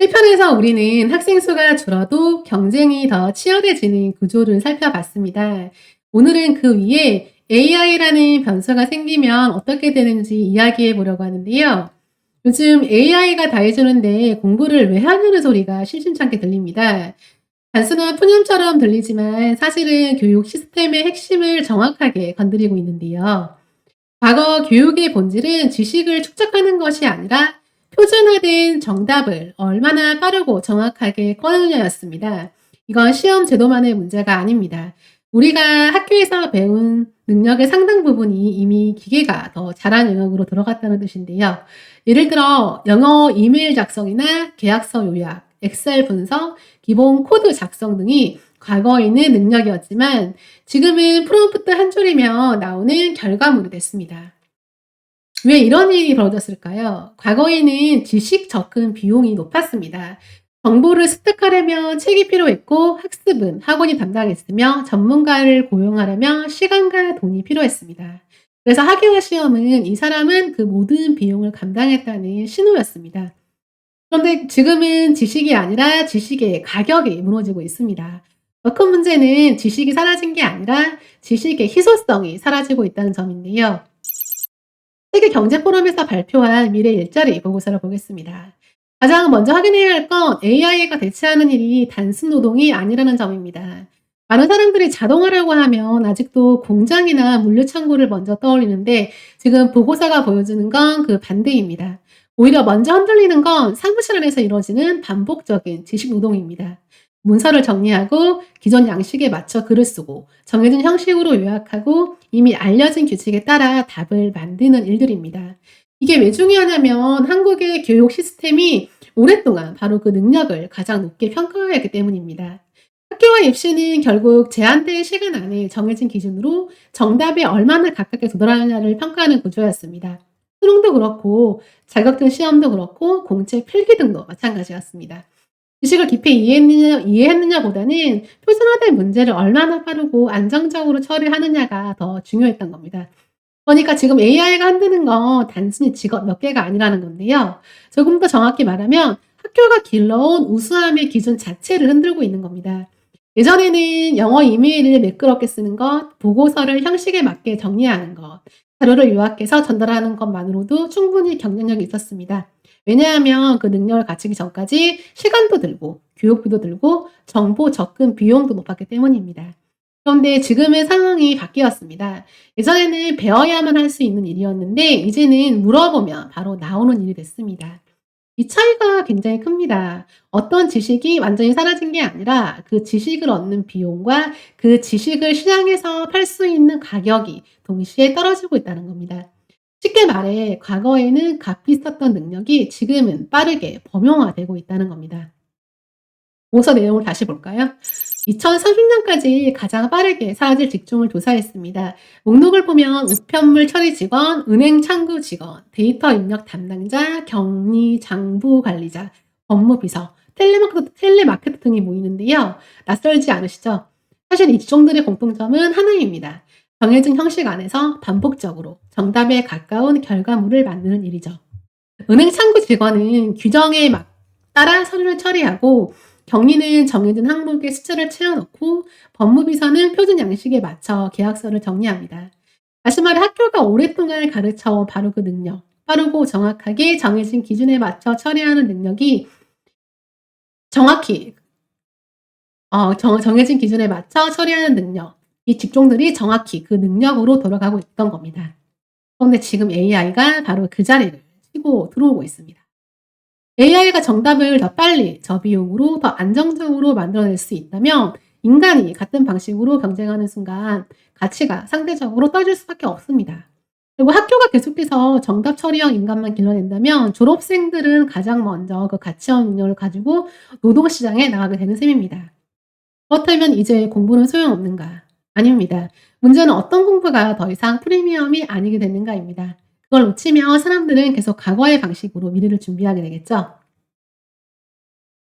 1편에서 우리는 학생 수가 줄어도 경쟁이 더 치열해지는 구조를 살펴봤습니다. 오늘은 그 위에 AI라는 변수가 생기면 어떻게 되는지 이야기해 보려고 하는데요. 요즘 AI가 다 해주는데 공부를 왜 하냐는 소리가 심심찮게 들립니다. 단순한 푸념처럼 들리지만 사실은 교육 시스템의 핵심을 정확하게 건드리고 있는데요. 과거 교육의 본질은 지식을 축적하는 것이 아니라 표준화된 정답을 얼마나 빠르고 정확하게 꺼내느냐였습니다. 이건 시험 제도만의 문제가 아닙니다. 우리가 학교에서 배운 능력의 상당 부분이 이미 기계가 더 잘한 영역으로 들어갔다는 뜻인데요. 예를 들어 영어 이메일 작성이나 계약서 요약, 엑셀 분석, 기본 코드 작성 등이 과거에는 능력이었지만 지금은 프롬프트 한 줄이면 나오는 결과물이 됐습니다. 왜 이런 일이 벌어졌을까요? 과거에는 지식 접근 비용이 높았습니다. 정보를 습득하려면 책이 필요했고 학습은 학원이 담당했으며 전문가를 고용하려면 시간과 돈이 필요했습니다. 그래서 학예와 시험은 이 사람은 그 모든 비용을 감당했다는 신호였습니다. 그런데 지금은 지식이 아니라 지식의 가격이 무너지고 있습니다. 더 큰 문제는 지식이 사라진 게 아니라 지식의 희소성이 사라지고 있다는 점인데요. 세계 경제 포럼에서 발표한 미래 일자리 보고서를 보겠습니다. 가장 먼저 확인해야 할 건 AI가 대체하는 일이 단순 노동이 아니라는 점입니다. 많은 사람들이 자동화라고 하면 아직도 공장이나 물류 창고를 먼저 떠올리는데 지금 보고서가 보여주는 건 그 반대입니다. 오히려 먼저 흔들리는 건 사무실 안에서 이루어지는 반복적인 지식 노동입니다. 문서를 정리하고 기존 양식에 맞춰 글을 쓰고 정해진 형식으로 요약하고 이미 알려진 규칙에 따라 답을 만드는 일들입니다. 이게 왜 중요하냐면 한국의 교육 시스템이 오랫동안 바로 그 능력을 가장 높게 평가했기 때문입니다. 학교와 입시는 결국 제한된 시간 안에 정해진 기준으로 정답에 얼마나 가깝게 도달하느냐를 평가하는 구조였습니다. 수능도 그렇고 자격증 시험도 그렇고 공채 필기 등도 마찬가지였습니다. 지식을 깊이 이해했느냐보다는 표준화된 문제를 얼마나 빠르고 안정적으로 처리하느냐가 더 중요했던 겁니다. 그러니까 지금 AI가 흔드는 건 단순히 직업 몇 개가 아니라는 건데요. 조금 더 정확히 말하면 학교가 길러온 우수함의 기준 자체를 흔들고 있는 겁니다. 예전에는 영어 이메일을 매끄럽게 쓰는 것, 보고서를 형식에 맞게 정리하는 것, 자료를 요약해서 전달하는 것만으로도 충분히 경쟁력이 있었습니다. 왜냐하면 그 능력을 갖추기 전까지 시간도 들고 교육비도 들고 정보 접근 비용도 높았기 때문입니다. 그런데 지금의 상황이 바뀌었습니다. 예전에는 배워야만 할 수 있는 일이었는데 이제는 물어보면 바로 나오는 일이 됐습니다. 이 차이가 굉장히 큽니다. 어떤 지식이 완전히 사라진 게 아니라 그 지식을 얻는 비용과 그 지식을 시장에서 팔 수 있는 가격이 동시에 떨어지고 있다는 겁니다. 쉽게 말해 과거에는 값이 있었던 능력이 지금은 빠르게 범용화되고 있다는 겁니다. 보고서 내용을 다시 볼까요? 2030년까지 가장 빠르게 사라질 직종을 조사했습니다. 목록을 보면 우편물 처리 직원, 은행 창구 직원, 데이터 입력 담당자, 격리 장부 관리자, 법무비서, 텔레마케터 등이 모이는데요. 낯설지 않으시죠? 사실 이 직종들의 공통점은 하나입니다. 정해진 형식 안에서 반복적으로 정답에 가까운 결과물을 만드는 일이죠. 은행 창구 직원은 규정에 따라 서류를 처리하고 격리는 정해진 항목의 숫자를 채워넣고 법무비서는 표준 양식에 맞춰 계약서를 정리합니다. 다시 말해 학교가 오랫동안 가르쳐온 바로 그 능력, 빠르고 정확하게 정해진 기준에 맞춰 처리하는 능력이 정확히 정해진 기준에 맞춰 처리하는 능력, 이 직종들이 정확히 그 능력으로 돌아가고 있던 겁니다. 그런데 지금 AI가 바로 그 자리를 치고 들어오고 있습니다. AI가 정답을 더 빨리 저비용으로 더 안정적으로 만들어낼 수 있다면 인간이 같은 방식으로 경쟁하는 순간 가치가 상대적으로 떨어질 수밖에 없습니다. 그리고 학교가 계속해서 정답 처리형 인간만 길러낸다면 졸업생들은 가장 먼저 그 가치형 능력을 가지고 노동시장에 나가게 되는 셈입니다. 그렇다면 이제 공부는 소용없는가? 아닙니다. 문제는 어떤 공부가 더 이상 프리미엄이 아니게 되는가입니다. 그걸 놓치면 사람들은 계속 과거의 방식으로 미래를 준비하게 되겠죠.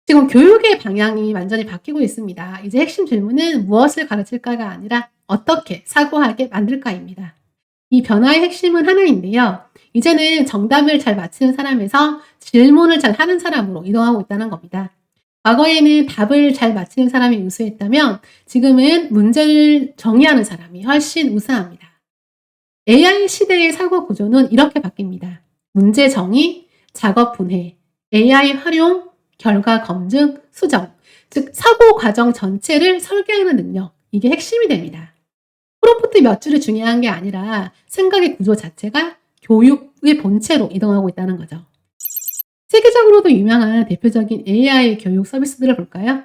지금 교육의 방향이 완전히 바뀌고 있습니다. 이제 핵심 질문은 무엇을 가르칠까가 아니라 어떻게 사고하게 만들까입니다. 이 변화의 핵심은 하나인데요. 이제는 정답을 잘 맞히는 사람에서 질문을 잘 하는 사람으로 이동하고 있다는 겁니다. 과거에는 답을 잘 맞히는 사람이 우수했다면 지금은 문제를 정의하는 사람이 훨씬 우수합니다. AI 시대의 사고 구조는 이렇게 바뀝니다. 문제 정의, 작업 분해, AI 활용, 결과 검증, 수정, 즉 사고 과정 전체를 설계하는 능력, 이게 핵심이 됩니다. 프롬프트 몇 줄이 중요한 게 아니라 생각의 구조 자체가 교육의 본체로 이동하고 있다는 거죠. 세계적으로도 유명한 대표적인 AI 교육 서비스들을 볼까요?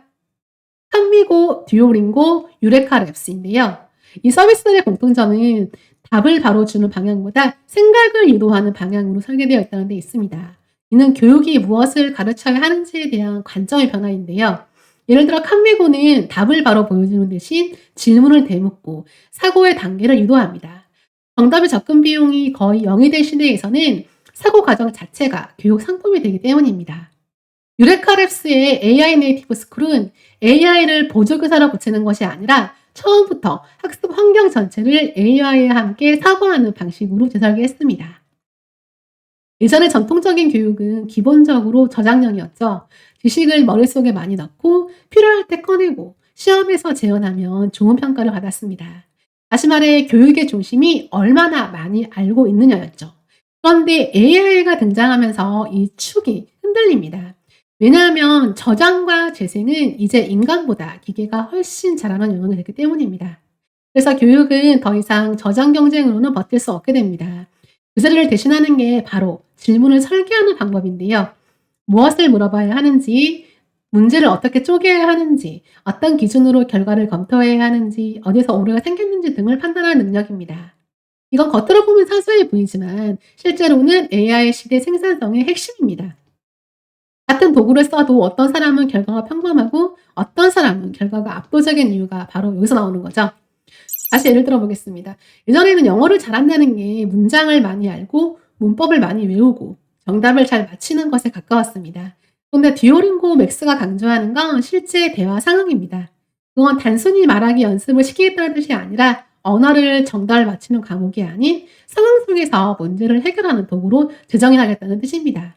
칸미고, 듀오링고, 유레카 랩스인데요. 이 서비스들의 공통점은 답을 바로 주는 방향보다 생각을 유도하는 방향으로 설계되어 있다는 데 있습니다. 이는 교육이 무엇을 가르쳐야 하는지에 대한 관점의 변화인데요. 예를 들어 칸미고는 답을 바로 보여주는 대신 질문을 되묻고 사고의 단계를 유도합니다. 정답의 접근 비용이 거의 0이 된 시대에서는 사고 과정 자체가 교육 상품이 되기 때문입니다. 유레카 랩스의 AI 네이티브 스쿨은 AI를 보조교사로 고치는 것이 아니라 처음부터 학습 환경 전체를 AI와 함께 사고하는 방식으로 재설계했습니다. 예전의 전통적인 교육은 기본적으로 저장형이었죠. 지식을 머릿속에 많이 넣고 필요할 때 꺼내고 시험에서 재현하면 좋은 평가를 받았습니다. 다시 말해 교육의 중심이 얼마나 많이 알고 있느냐였죠. 그런데 AI가 등장하면서 이 축이 흔들립니다. 왜냐하면 저장과 재생은 이제 인간보다 기계가 훨씬 잘하는 영역이 됐기 때문입니다. 그래서 교육은 더 이상 저장 경쟁으로는 버틸 수 없게 됩니다. 그 자리를 대신하는 게 바로 질문을 설계하는 방법인데요. 무엇을 물어봐야 하는지, 문제를 어떻게 쪼개야 하는지, 어떤 기준으로 결과를 검토해야 하는지, 어디서 오류가 생겼는지 등을 판단하는 능력입니다. 이건 겉으로 보면 사소해 보이지만 실제로는 AI 시대 생산성의 핵심입니다. 같은 도구를 써도 어떤 사람은 결과가 평범하고 어떤 사람은 결과가 압도적인 이유가 바로 여기서 나오는 거죠. 다시 예를 들어 보겠습니다. 예전에는 영어를 잘한다는 게 문장을 많이 알고 문법을 많이 외우고 정답을 잘 맞히는 것에 가까웠습니다. 그런데 듀오링고 맥스가 강조하는 건 실제 대화 상황입니다. 그건 단순히 말하기 연습을 시키겠다는 뜻이 아니라 언어를 정답을 맞히는 과목이 아닌 상황 속에서 문제를 해결하는 도구로 재정의하겠다는 뜻입니다.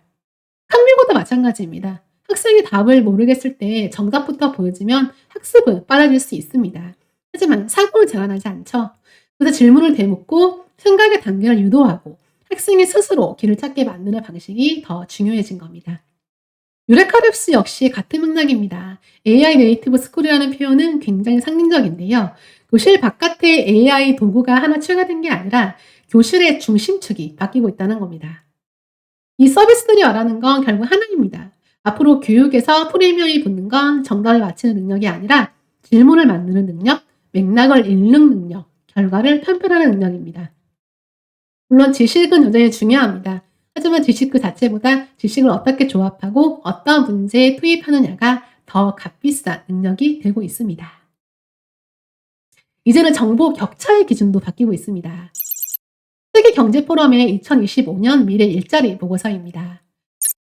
칸미고도 마찬가지입니다. 학생이 답을 모르겠을 때 정답부터 보여주면 학습은 빨라질 수 있습니다. 하지만 사고는 자라나지 않죠. 그래서 질문을 되묻고 생각의 단계를 유도하고 학생이 스스로 길을 찾게 만드는 방식이 더 중요해진 겁니다. 유레카 랩스 역시 같은 맥락입니다. AI 네이티브 스쿨이라는 표현은 굉장히 상징적인데요. 교실 바깥에 AI 도구가 하나 추가된 게 아니라 교실의 중심축이 바뀌고 있다는 겁니다. 이 서비스들이 말하는 건 결국 하나입니다. 앞으로 교육에서 프리미엄이 붙는 건 정답을 맞히는 능력이 아니라 질문을 만드는 능력, 맥락을 읽는 능력, 결과를 편편하는 능력입니다. 물론 지식은 여전히 중요합니다. 하지만 지식 그 자체보다 지식을 어떻게 조합하고 어떤 문제에 투입하느냐가 더 값비싼 능력이 되고 있습니다. 이제는 정보 격차의 기준도 바뀌고 있습니다. 세계경제포럼의 2025년 미래 일자리 보고서입니다.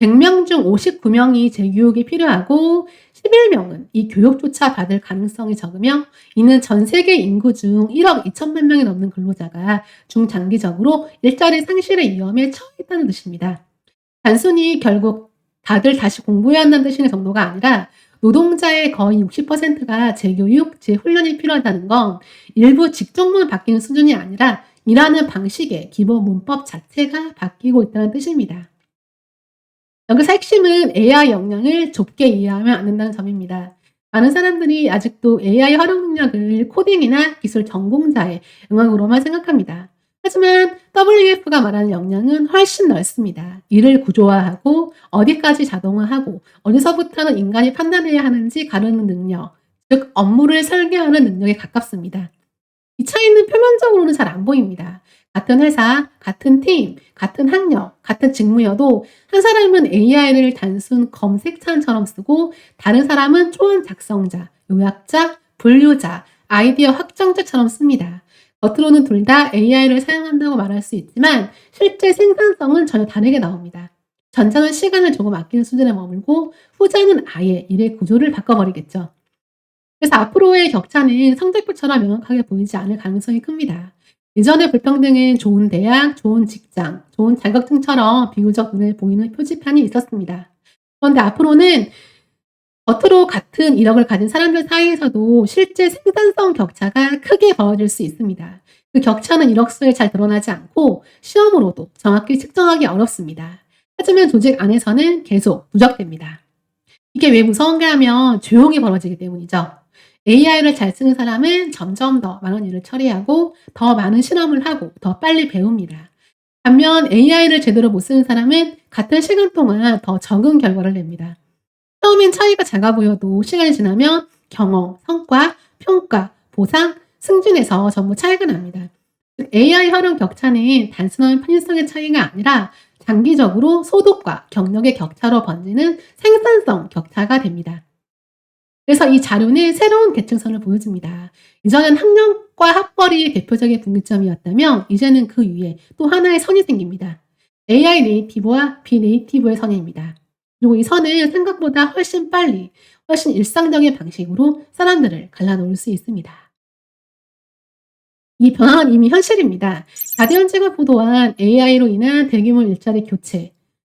100명 중 59명이 재교육이 필요하고 11명은 이 교육조차 받을 가능성이 적으며 이는 전 세계 인구 중 1억 2천만 명이 넘는 근로자가 중장기적으로 일자리 상실의 위험에 처해 있다는 뜻입니다. 단순히 결국 다들 다시 공부해야 한다는 뜻의 정도가 아니라 노동자의 거의 60%가 재교육, 재훈련이 필요하다는 건 일부 직종만 바뀌는 수준이 아니라 일하는 방식의 기본 문법 자체가 바뀌고 있다는 뜻입니다. 여기서 핵심은 AI 역량을 좁게 이해하면 안 된다는 점입니다. 많은 사람들이 아직도 AI 활용 능력을 코딩이나 기술 전공자의 영역으로만 생각합니다. 하지만 WF가 말하는 역량은 훨씬 넓습니다. 일을 구조화하고 어디까지 자동화하고 어디서부터는 인간이 판단해야 하는지 가르는 능력, 즉 업무를 설계하는 능력에 가깝습니다. 이 차이는 표면적으로는 잘 안 보입니다. 같은 회사, 같은 팀, 같은 학력, 같은 직무여도 한 사람은 AI를 단순 검색창처럼 쓰고 다른 사람은 초안 작성자, 요약자, 분류자, 아이디어 확정자처럼 씁니다. 겉으로는 둘 다 AI를 사용한다고 말할 수 있지만 실제 생산성은 전혀 다르게 나옵니다. 전자는 시간을 조금 아끼는 수준에 머물고 후자는 아예 일의 구조를 바꿔버리겠죠. 그래서 앞으로의 격차는 성적표처럼 명확하게 보이지 않을 가능성이 큽니다. 예전의 불평등은 좋은 대학, 좋은 직장, 좋은 자격증처럼 비교적 눈에 보이는 표지판이 있었습니다. 그런데 앞으로는 겉으로 같은 이력을 가진 사람들 사이에서도 실제 생산성 격차가 크게 벌어질 수 있습니다. 그 격차는 이력서에 잘 드러나지 않고 시험으로도 정확히 측정하기 어렵습니다. 하지만 조직 안에서는 계속 누적됩니다. 이게 왜 무서운가 하면 조용히 벌어지기 때문이죠. AI를 잘 쓰는 사람은 점점 더 많은 일을 처리하고 더 많은 실험을 하고 더 빨리 배웁니다. 반면 AI를 제대로 못 쓰는 사람은 같은 시간 동안 더 적은 결과를 냅니다. 처음엔 차이가 작아 보여도 시간이 지나면 경험, 성과, 평가, 보상, 승진에서 전부 차이가 납니다. 즉 AI 활용 격차는 단순한 편의성의 차이가 아니라 장기적으로 소득과 경력의 격차로 번지는 생산성 격차가 됩니다. 그래서 이 자료는 새로운 계층선을 보여줍니다. 이전엔 학력과 학벌이 대표적인 분기점이었다면 이제는 그 위에 또 하나의 선이 생깁니다. AI 네이티브와 비네이티브의 선입니다. 그리고 이 선은 생각보다 훨씬 빨리, 훨씬 일상적인 방식으로 사람들을 갈라놓을 수 있습니다. 이 변화는 이미 현실입니다. 가디언 지가 보도한 AI로 인한 대규모 일자리 교체,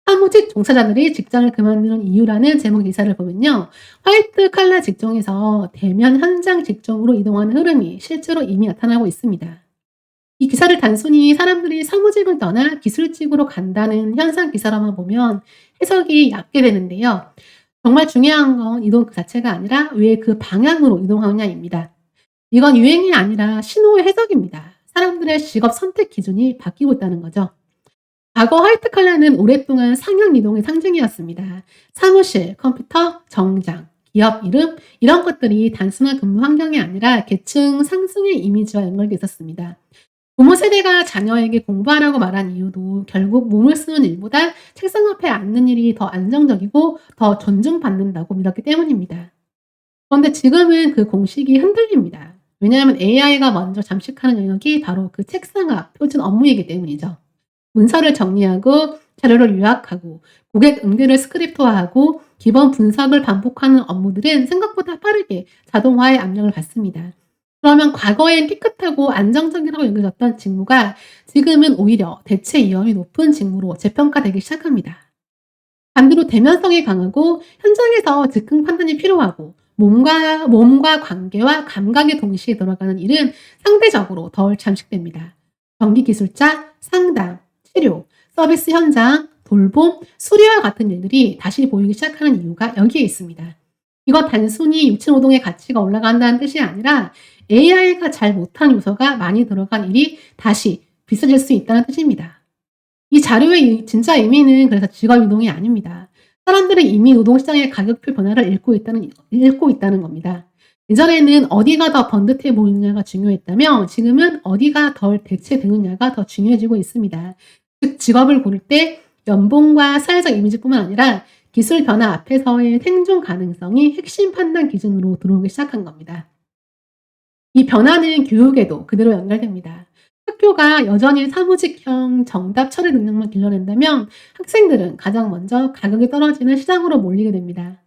사무직 종사자들이 직장을 그만두는 이유라는 제목 기사를 보면요. 화이트 칼라 직종에서 대면 현장 직종으로 이동하는 흐름이 실제로 이미 나타나고 있습니다. 이 기사를 단순히 사람들이 사무직을 떠나 기술직으로 간다는 현상 기사로만 보면 해석이 얕게 되는데요. 정말 중요한 건 이동 그 자체가 아니라 왜 그 방향으로 이동하느냐입니다. 이건 유행이 아니라 신호의 해석입니다. 사람들의 직업 선택 기준이 바뀌고 있다는 거죠. 과거 화이트 칼라는 오랫동안 상형 이동의 상징이었습니다. 사무실, 컴퓨터, 정장, 기업 이름 이런 것들이 단순한 근무 환경이 아니라 계층 상승의 이미지와 연결돼 있었습니다. 부모 세대가 자녀에게 공부하라고 말한 이유도 결국 몸을 쓰는 일보다 책상 앞에 앉는 일이 더 안정적이고 더 존중받는다고 믿었기 때문입니다. 그런데 지금은 그 공식이 흔들립니다. 왜냐하면 AI가 먼저 잠식하는 영역이 바로 그 책상 앞 표준 업무이기 때문이죠. 문서를 정리하고 자료를 요약하고 고객 응대를 스크립트화하고 기본 분석을 반복하는 업무들은 생각보다 빠르게 자동화의 압력을 받습니다. 그러면 과거엔 깨끗하고 안정적이라고 여겨졌던 직무가 지금은 오히려 대체 위험이 높은 직무로 재평가되기 시작합니다. 반대로 대면성이 강하고 현장에서 즉흥 판단이 필요하고 몸과 관계와 감각이 동시에 돌아가는 일은 상대적으로 덜 잠식됩니다. 전기 기술자, 상담, 치료, 서비스 현장, 돌봄, 수리와 같은 일들이 다시 보이기 시작하는 이유가 여기에 있습니다. 이건 단순히 육체 노동의 가치가 올라간다는 뜻이 아니라 AI가 잘 못한 요소가 많이 들어간 일이 다시 비슷해질 수 있다는 뜻입니다. 이 자료의 진짜 의미는 그래서 직업 이동이 아닙니다. 사람들은 이미 노동시장의 가격표 변화를 읽고 있다는 겁니다. 예전에는 어디가 더 번듯해 보이느냐가 중요했다면 지금은 어디가 덜 대체되느냐가 더 중요해지고 있습니다. 즉 직업을 고를 때 연봉과 사회적 이미지뿐만 아니라 기술 변화 앞에서의 생존 가능성이 핵심 판단 기준으로 들어오기 시작한 겁니다. 이 변화는 교육에도 그대로 연결됩니다. 학교가 여전히 사무직형 정답 처리 능력만 길러낸다면 학생들은 가장 먼저 가격이 떨어지는 시장으로 몰리게 됩니다.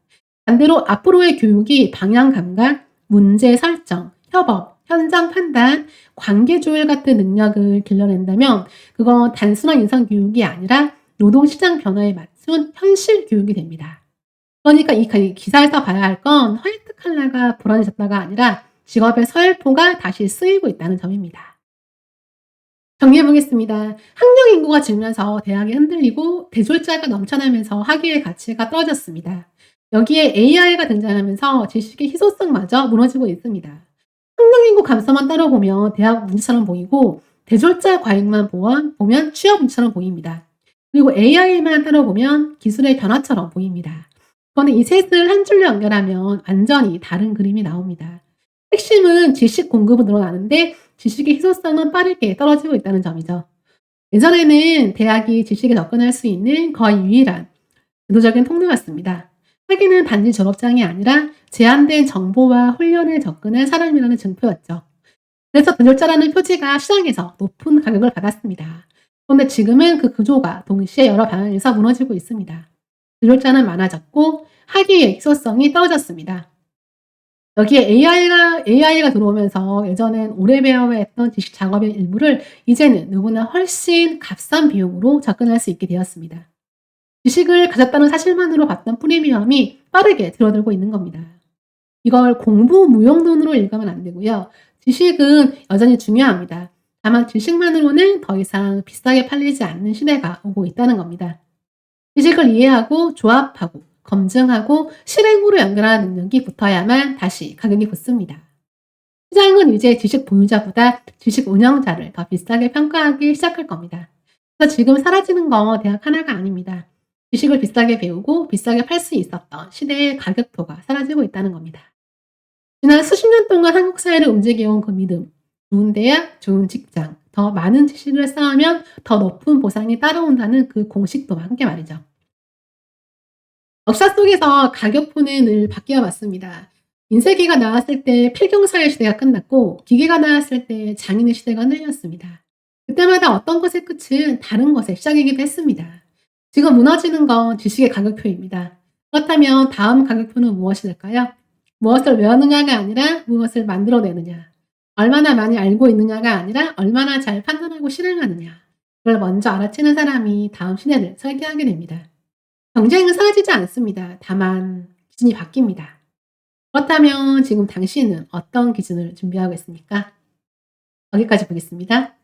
반대로 앞으로의 교육이 방향 감각, 문제 설정, 협업, 현장 판단, 관계 조율 같은 능력을 길러낸다면 그건 단순한 인성 교육이 아니라 노동시장 변화에 맞춘 현실 교육이 됩니다. 그러니까 이 기사에서 봐야 할 건 화이트 칼라가 불안해졌다가 아니라 직업의 서열포가 다시 쓰이고 있다는 점입니다. 정리해 보겠습니다. 학령 인구가 줄면서 대학이 흔들리고 대졸자가 넘쳐나면서 학위의 가치가 떨어졌습니다. 여기에 AI가 등장하면서 지식의 희소성마저 무너지고 있습니다. 학령 인구 감소만 따라보면 대학 문제처럼 보이고 대졸자 과잉만 보면 취업 문제처럼 보입니다. 그리고 AI만 따라보면 기술의 변화처럼 보입니다. 그런데 이 셋을 한 줄로 연결하면 완전히 다른 그림이 나옵니다. 핵심은 지식 공급은 늘어나는데 지식의 희소성은 빠르게 떨어지고 있다는 점이죠. 예전에는 대학이 지식에 접근할 수 있는 거의 유일한 제도적인 통로였습니다. 학위는 단지 졸업장이 아니라 제한된 정보와 훈련에 접근한 사람이라는 증표였죠. 그래서 근절자라는 표지가 시장에서 높은 가격을 받았습니다. 그런데 지금은 그 구조가 동시에 여러 방향에서 무너지고 있습니다. 근절자는 많아졌고 학위의 희소성이 떨어졌습니다. 여기에 AI가 들어오면서 예전엔 오래 배워야 했던 지식 작업의 일부를 이제는 누구나 훨씬 값싼 비용으로 접근할 수 있게 되었습니다. 지식을 가졌다는 사실만으로 받던 프리미엄이 빠르게 줄어들고 있는 겁니다. 이걸 공부 무용론으로 읽으면 안 되고요. 지식은 여전히 중요합니다. 다만 지식만으로는 더 이상 비싸게 팔리지 않는 시대가 오고 있다는 겁니다. 지식을 이해하고 조합하고 검증하고 실행으로 연결하는 능력이 붙어야만 다시 가격이 붙습니다. 시장은 이제 지식 보유자보다 지식 운영자를 더 비싸게 평가하기 시작할 겁니다. 그래서 지금 사라지는 거 대학 하나가 아닙니다. 지식을 비싸게 배우고 비싸게 팔 수 있었던 시대의 가격표가 사라지고 있다는 겁니다. 지난 수십 년 동안 한국 사회를 움직여온 그 믿음, 좋은 대학, 좋은 직장, 더 많은 지식을 쌓으면 더 높은 보상이 따라온다는 그 공식도 함께 말이죠. 역사 속에서 가격표는 늘 바뀌어 왔습니다. 인쇄기가 나왔을 때 필경사회 시대가 끝났고 기계가 나왔을 때 장인의 시대가 열렸습니다. 그때마다 어떤 것의 끝은 다른 것의 시작이기도 했습니다. 지금 무너지는 건 지식의 가격표입니다. 그렇다면 다음 가격표는 무엇이 될까요? 무엇을 외우느냐가 아니라 무엇을 만들어내느냐. 얼마나 많이 알고 있느냐가 아니라 얼마나 잘 판단하고 실행하느냐. 그걸 먼저 알아채는 사람이 다음 시대를 설계하게 됩니다. 경쟁은 사라지지 않습니다. 다만 기준이 바뀝니다. 그렇다면 지금 당신은 어떤 기준을 준비하고 있습니까? 여기까지 보겠습니다.